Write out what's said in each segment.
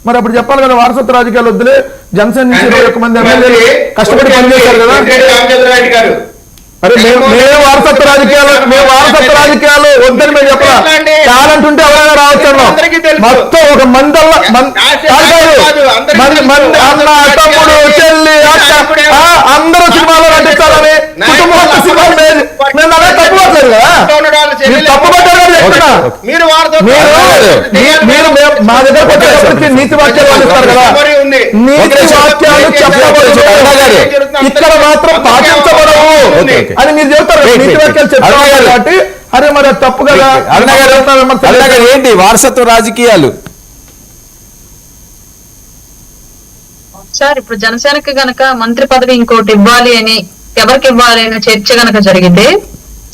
మరి అప్పుడు చెప్పాలి కదా, వారసత్వ రాజకీయాలు వద్దులే, జనసేన నుంచి 21 మంది ఎమ్మెల్యేలు కష్టపడి పనిచేశారు కదా. అరే మేము వారసత్వ రాజకీయాలు వద్దని మేము చెప్పాలా? టాలెంట్ ఉంటే ఎవరైనా రావచ్చు అన్నాం. మొత్తం ఒక మందల్లా అన్న తమ్ముడు చెల్లి అందరూ సినిమాలో నటిస్తారని కుటుంబం సినిమాలు మేము అదే తప్పుపట్టలేదు కదా, మీరు తప్పుపట్టారు కదా చెప్తున్నా. మీరు మా దగ్గరకు వచ్చేటప్పటికి నీతి వాక్యాలు అందిస్తారు కదా, నీతి వాక్యాలు చెప్పబడదు, ఇక్కడ మాత్రం పాటించబడవు అని మీరు చెప్తారు. నీతి వాక్యాలు చెప్తారు కాబట్టి అరే మరి తప్పు కదా. ఏంటి వారసత్వ రాజకీయాలు సార్? ఇప్పుడు జనసేనకి గనక మంత్రి పదవి ఇంకోటి ఇవ్వాలి అని, ఎవరికి ఇవ్వాలి అనే చర్చ గనక జరిగితే,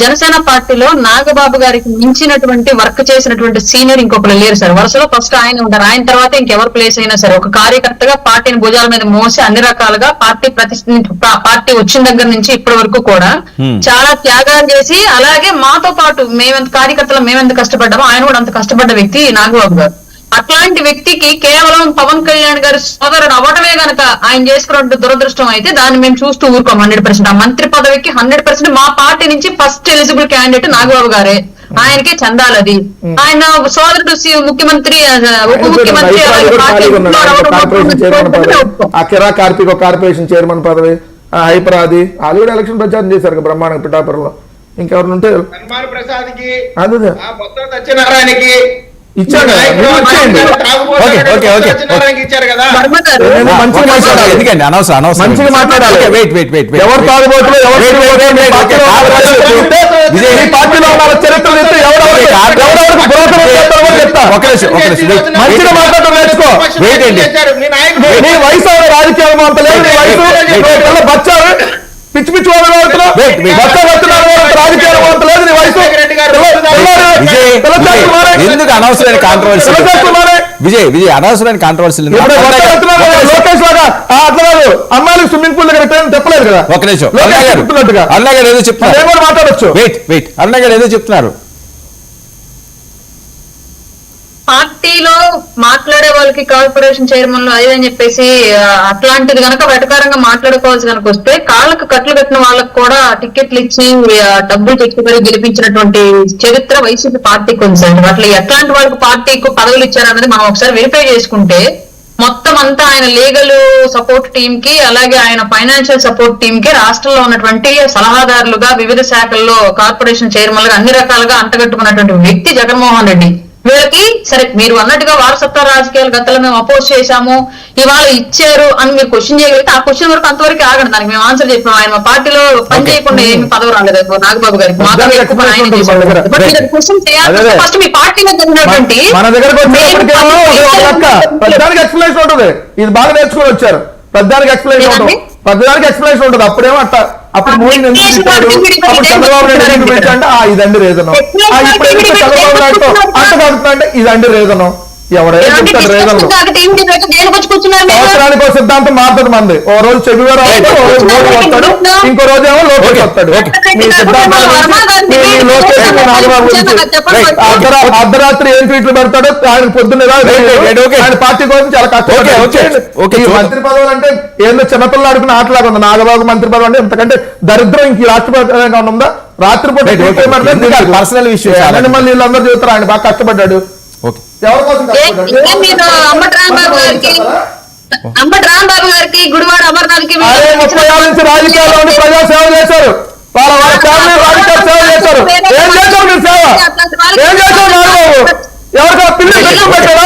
జనసేన పార్టీలో నాగబాబు గారికి మించినటువంటి వర్క్ చేసినటువంటి సీనియర్ ఇంకొకరు లేరు సార్. వరుసలో ఫస్ట్ ఆయన ఉంటారు, ఆయన తర్వాత ఇంకెవరు ప్లేస్ అయినా సరే ఒక కార్యకర్తగా పార్టీని భుజాల మీద మోసి అన్ని రకాలుగా పార్టీ వచ్చిన దగ్గర నుంచి ఇప్పటి వరకు కూడా చాలా త్యాగాలు చేసి, అలాగే మాతో పాటు మేమెంత కార్యకర్తలు మేమెంత కష్టపడ్డామో ఆయన కూడా అంత కష్టపడ్డ వ్యక్తి నాగబాబు గారు. అట్లాంటి వ్యక్తికి కేవలం పవన్ కళ్యాణ్ గారి సోదరుడు అవ్వటమే గనక ఆయన చేసుకున్న దురదృష్టం అయితే దాన్ని మేము చూస్తూ ఊరుకోం. 100% ఆ మంత్రి పదవికి 100% మా పార్టీ నుంచి ఫస్ట్ ఎలిజిబుల్ క్యాండిడేట్ నాగబాబు గారే, ఆయనకే చందాలది. ఆయన సోదరుడు ముఖ్యమంత్రి, ఉప ముఖ్యమంత్రి కార్పొరేషన్ చైర్మన్ పదవి హైపరాది అది కూడా ఎలక్షన్ ప్రచారం చేశారు బ్రహ్మాండంగా పిఠాపురంలో. ఇంకెవరు ఉంటే అదే సత్యనారాయణకి ఇచ్చాడు. మంచిగా మాట్లాడాలి. ఎవరు తాగుబోతులు పార్టీలో ఉన్న చరిత్ర మంచిగా మాట్లాడటం నేర్చుకో. నీ వయసు రాజకీయాలు అంత లేదు, నీ వయసు బచ్చారు పిచ్చి పిచ్చి రాజకీయాలు అంత లేదు, నీ వయసు. ఎందుకు అనవసరమైన కాంట్రవర్సీ విజయ్ అనవసరమైన కాంట్రవర్సీ లోకేష్ లాగా అట్లా అమ్మాయిలు స్విమ్మింగ్ పూల్ దగ్గర చెప్పలేదు కదా. ఒక నిమిషం అన్న గారు ఏదో చెప్తున్నారు, మాట్లాడచ్చు. వెయిట్ అన్న గారు ఏదో చెప్తున్నారు. పార్టీలో మాట్లాడే వాళ్ళకి కార్పొరేషన్ చైర్మన్ అదని చెప్పేసి అట్లాంటిది కనుక వెటకారంగా మాట్లాడుకోవాల్సి కనుక వస్తే, కాళ్ళకు కట్లు కట్టిన వాళ్ళకు కూడా టికెట్లు ఇచ్చి డబ్బులు తెచ్చి మరి గెలిపించినటువంటి చరిత్ర వైసీపీ పార్టీకి ఉంది సార్. అట్లా ఎట్లాంటి వాళ్ళకి పార్టీకి పదవులు ఇచ్చారన్నది మనం ఒకసారి వెరిఫై చేసుకుంటే మొత్తం అంతా ఆయన లీగల్ సపోర్ట్ టీమ్ కి, అలాగే ఆయన ఫైనాన్షియల్ సపోర్ట్ టీమ్ కి రాష్ట్రంలో ఉన్నటువంటి సలహాదారులుగా, వివిధ శాఖల్లో కార్పొరేషన్ చైర్మన్ గా అన్ని రకాలుగా అంటగట్టుకున్నటువంటి వ్యక్తి జగన్మోహన్ రెడ్డి. వీళ్ళకి సరే మీరు అన్నట్టుగా వారసత్వ రాజకీయాలు గతంలో మేము అపోజ్ చేశాము, ఇవాళ ఇచ్చారు అని మీరు క్వశ్చన్ చేయగలిగితే ఆ క్వశ్చన్ వరకు అంతవరకు ఆగండి. దానికి మేము ఆన్సర్ చెప్పాము. ఆయన మా పార్టీలో పని చేయకుండా ఏమి పదవి రాలేదు నాగబాబు గారికి, మాకు ఎక్కువ పని ఆయన చేశారు. క్వశ్చన్ చేయాలి ఫస్ట్ మీ పార్టీలో జరిగినటువంటి ఎక్స్ప్లెనేషన్ ఉంటుంది. ఇది బాగా నేర్చుకుని వచ్చారు. పెద్దానికి ఎక్స్ప్లెనేషన్ ఉంటుంది. అప్పుడేమో అట్లా అప్పుడు మోడీ ఎందుకు ఇచ్చాడు, అప్పుడు చంద్రబాబు నాయుడు ఎందుకు పెట్టాడంటే ఇదండి రీజను, ఇప్పుడు ఎందుకు చంద్రబాబు నాయుడుతో అంట అంటే ఇదండి రీజను. ఎవరైనా చెప్తాడు రీజన్. సంవత్సరానికి ఒక సిద్ధాంతం మారుతుంది మంది. ఓ రోజు చెబివారు వస్తాడు, ఇంకో రోజు ఏమో లోకేష్ వస్తాడు. మీ సిద్ధాంతాల అర్ధరాత్రి ఏం ట్వీట్లు పెడతాడో ఆయన పొద్దున్న ఆయన పార్టీ కోసం చాలా కష్టపడి. మంత్రి పదవులు అంటే ఏందో చిన్నపిల్లలు ఆడుకున్న ఆటలాగా ఉంది నాగబాబు మంత్రి పదవి అంటే. ఎంతకంటే దరిద్రం ఇంక రాష్ట్రపతి ఉందా? రాత్రిపూట పర్సనల్ విషయం మళ్ళీ వీళ్ళందరూ చెబుతారు ఆయన బాగా కష్టపడ్డాడు. అంబటి గారికి గుడివాడ అమర్నాథ్ కి 30 ఏళ్ళ నుంచి రాజకీయాల్లో ఉండి ప్రజా సేవ చేశారు. వాళ్ళ ఫ్యామిలీ రాజకీయ సేవ చేశారు. ఏం చేశారు మీరు సేవ? ఏం చేశారు నాగబాబు? ఎవరికైనా పిల్లలు పెట్టుకు పెట్టారా?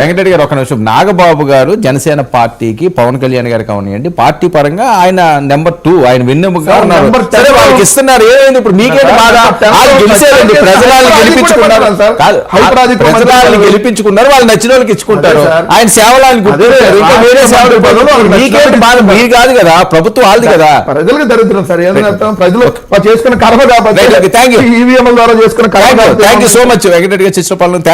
వెంకటరెడ్డి గారు ఒక నిమిషం. నాగబాబు గారు జనసేన పార్టీకి పవన్ కళ్యాణ్ గారికి అవనియండి పార్టీ పరంగా ఆయన నెంబర్ 2, ఆయన వెన్నెముకగా ఉన్నారు. సరే వాళ్ళకి ఇస్తున్నారు, ఏమైంది ఇప్పుడు మీకేంటి బాధ? గెలిచారండి, ప్రజలను గెలిపించుకున్నారు. ప్రజలను గెలిపించుకున్నారు, వాళ్ళు నచ్చిన వాళ్ళకి ఇచ్చుకుంటారు. ఆయన సేవలను గుర్తించారు, ఇంకా వేరే సేవలు మీకేంటి బాధ? మీరు కాదు కదా, ప్రభుత్వం వాళ్ళది కదా. ప్రజలకు దరిద్రం సార్. ఏదైనా ప్రజలు చేసుకున్న కర్మ కాబట్టి ఈవీఎంల ద్వారా చేసుకున్న కర్మ. Thank you so much Venkat Reddy గారు. చిత్రపాలన